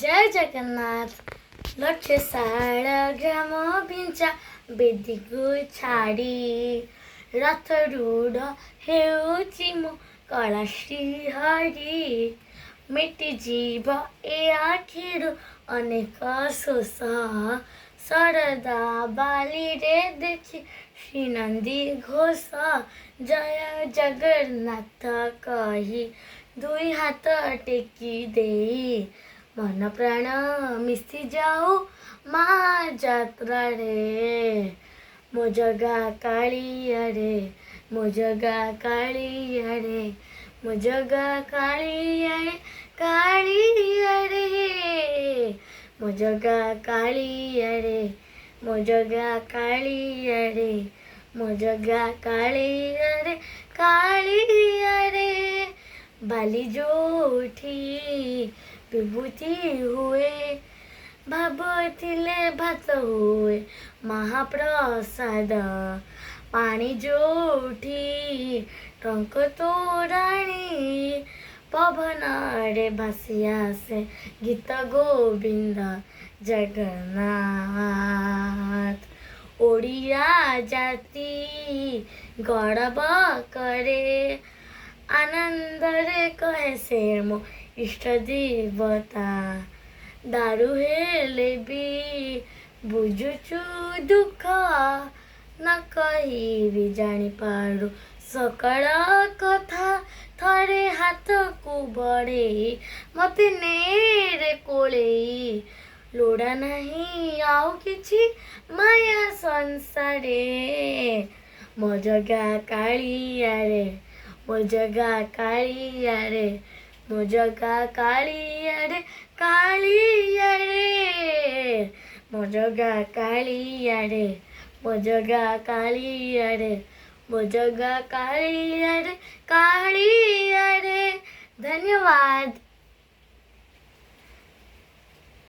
ଜୟ ଜଗନ୍ନାଥ। ଲକ୍ଷେ ଶାଳ ଗ୍ରାମ ବିଞ୍ଚା ବେଦୀକୁ ଛାଡ଼ି ରଥରୂଢ଼ ହେଉଛି ମୁଁ କଳାଶ୍ରୀ ହରି। ମିଟିଯିବ ଏ ଆଖିରୁ ଅନେକ ଶୋଷ, ଶରଦା ବାଲିରେ ଦେଖି ଶ୍ରୀନନ୍ଦୀ ଘୋଷ। ଜୟ ଜଗନ୍ନାଥ କହି ଦୁଇ ହାତ ଟେକି ଦେଇ ମନ ପ୍ରାଣ ମିଶି ଯାଉ ମା ଯାତ୍ରାରେ। ମୋ ଜଗା କାଳିଆରେ, ମୋ ଜଗା କାଳିଆରେ, ମୋ ଜଗା କାଳିଆରେ, କାଳିଆରେ, ମୋ ଜଗା କାଳିଆରେ, ମୋ ଜଗା କାଳିଆରେ, ମୋ ଜଗା କାଳିଆରେ, କାଳିଆରେ। ବାଲି ଯୋଉଠି ବିଭୂତି ହୁଏ, ଭାବୁଥିଲେ ଭାତ ହୁଏ ମହାପ୍ରସାଦ। ପାଣି ଯୋଉଠି ଟଙ୍କ ତୋରାଣି, ପବନରେ ଭାସି ଆସେ ଗୀତ ଗୋବିନ୍ଦ ଜଗନ୍ନାଥ। ଓଡ଼ିଆ ଜାତି ଗୌରବ କରେ, ଆନନ୍ଦରେ କହେ ସେ ମୋ ଇଷ୍ଟ ଦେବତା। ଦାରୁ ହେଲେ ବି ବୁଝୁଛୁ ଦୁଃଖ, ନ କହିବି ଜାଣିପାରୁ ସକଳ କଥା। ଥରେ ହାତକୁ ବଢ଼େଇ ମତେ ନେରେ କୋଳେଇ, ଲୋଡ଼ା ନାହିଁ ଆଉ କିଛି ମାୟା ସଂସାରେ। ମୋ ଜଗା କାଳିଆରେ, ମୋ ଜଗା କାଳିଆରେ, ମୋ ଜଗା କାଳିଆରେ, କାଳିଆରେ, ମୋ ଜଗା କାଳିଆରେ, ମୋ ଜଗା କାଳିଆରେ, ମୋ ଜଗା କାଳିଆରେ, କାଳିଆରେ।